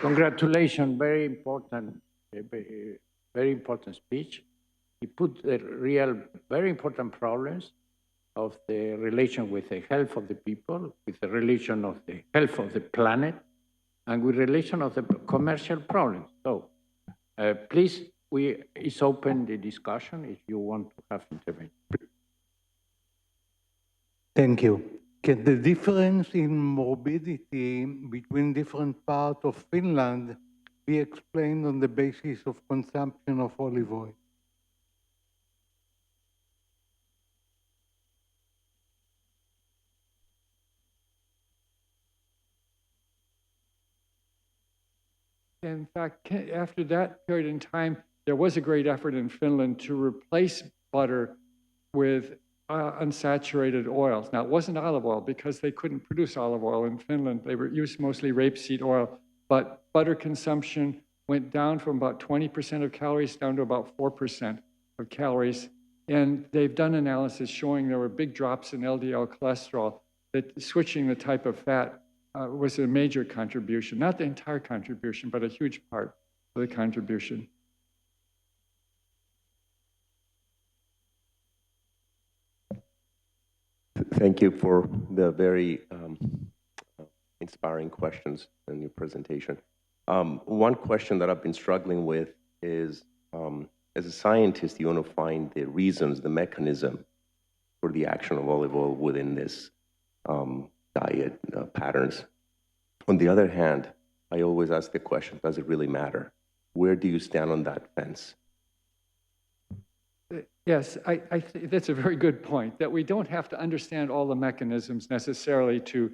Congratulations, very important speech. He put the real, very important problems of the relation with the health of the people, with the relation of the health of the planet, and with relation of the commercial problems. So please, it's open the discussion if you want to have intervention. Thank you. Can the difference in morbidity between different parts of Finland be explained on the basis of consumption of olive oil? In fact, after that period in time, there was a great effort in Finland to replace butter with unsaturated oils. Now, it wasn't olive oil because they couldn't produce olive oil in Finland. They used mostly rapeseed oil, but butter consumption went down from about 20% of calories down to about 4% of calories. And they've done analysis showing there were big drops in LDL cholesterol, that switching the type of fat was a major contribution, not the entire contribution, but a huge part of the contribution. Thank you for the very inspiring questions in your presentation. One question that I've been struggling with is, as a scientist, you want to find the reasons, the mechanism for the action of olive oil within this diet patterns. On the other hand, I always ask the question, does it really matter? Where do you stand on that fence? Yes, that's a very good point, that we don't have to understand all the mechanisms necessarily to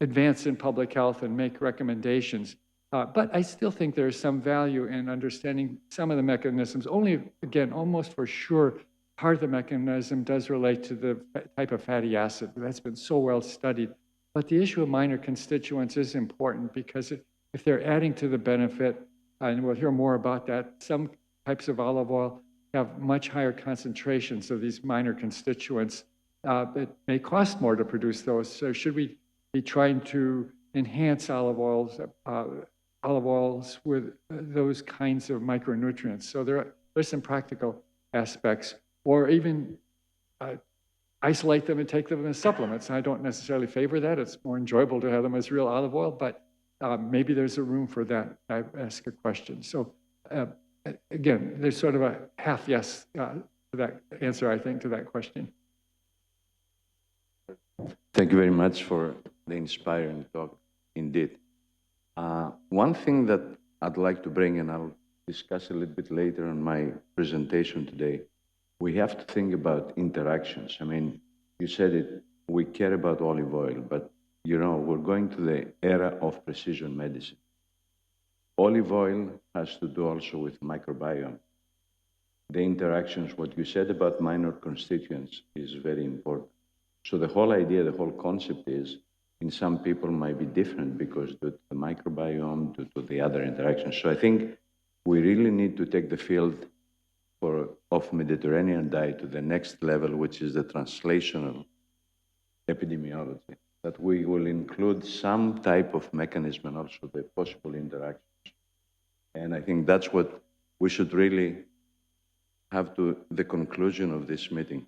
advance in public health and make recommendations. But I still think there's some value in understanding some of the mechanisms. Only, again, almost for sure, part of the mechanism does relate to the type of fatty acid. That's been so well studied. But the issue of minor constituents is important because if they're adding to the benefit, and we'll hear more about that, some types of olive oil have much higher concentrations of these minor constituents. It may cost more to produce those. So should we be trying to enhance olive oils with those kinds of micronutrients? So there's some practical aspects, or even isolate them and take them as supplements. I don't necessarily favor that. It's more enjoyable to have them as real olive oil, but maybe there's a room for that. I ask a question. So again, there's sort of a half yes to that answer, I think, to that question. Thank you very much for the inspiring talk, indeed. One thing that I'd like to bring, and I'll discuss a little bit later in my presentation today, we have to think about interactions. I mean, you said it, we care about olive oil, but you know, we're going to the era of precision medicine. Olive oil has to do also with microbiome. The interactions, what you said about minor constituents is very important. So the whole idea, the whole concept is, in some people might be different because due to the microbiome, due to the other interactions. So I think we really need to take the field of Mediterranean diet to the next level, which is the translational epidemiology, that we will include some type of mechanism and also the possible interactions. And I think that's what we should really have to the conclusion of this meeting.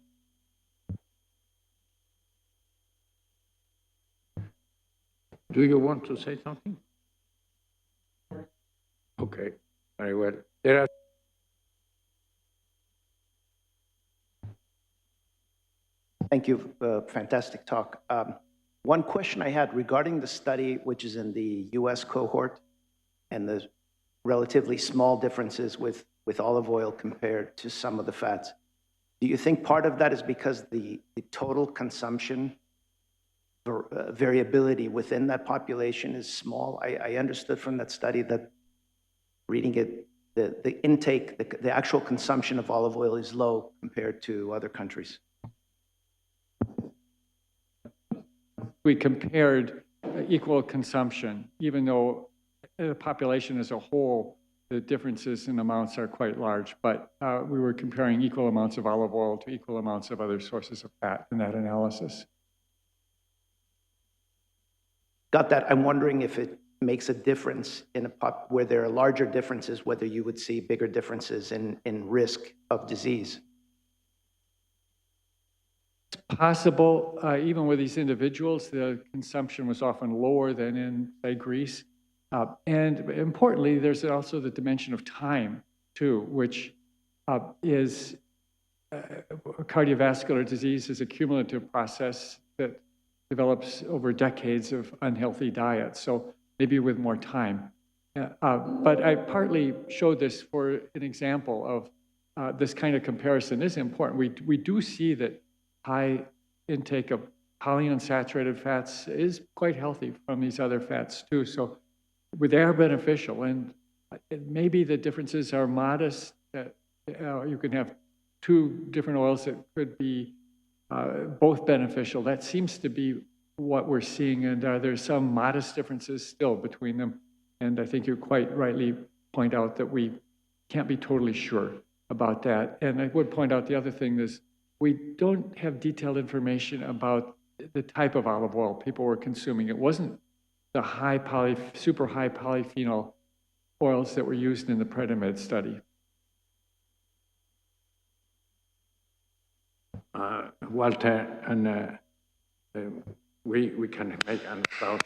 Do you want to say something? Okay, very well. There are Thank you, fantastic talk. One question I had regarding the study, which is in the US cohort, and the relatively small differences with olive oil compared to some of the fats. Do you think part of that is because the total consumption variability within that population is small? I understood from that study that reading it, the intake, the actual consumption of olive oil is low compared to other countries. We compared equal consumption, even though the population as a whole, the differences in amounts are quite large, but we were comparing equal amounts of olive oil to equal amounts of other sources of fat in that analysis. Got that. I'm wondering if it makes a difference in where there are larger differences, whether you would see bigger differences in risk of disease? It's possible, even with these individuals, the consumption was often lower than in, say, Greece. And importantly, there's also the dimension of time, too, which is cardiovascular disease is a cumulative process that develops over decades of unhealthy diet, so maybe with more time. But I partly showed this for an example of this kind of comparison is important. We do see that high intake of polyunsaturated fats is quite healthy from these other fats too. So they are beneficial, and maybe the differences are modest. You can have two different oils that could be both beneficial. That seems to be what we're seeing, and there's some modest differences still between them. And I think you quite rightly point out that we can't be totally sure about that. And I would point out the other thing is we don't have detailed information about the type of olive oil people were consuming. It wasn't the super high polyphenol oils that were used in the Predimed study. Walter, and we can make an about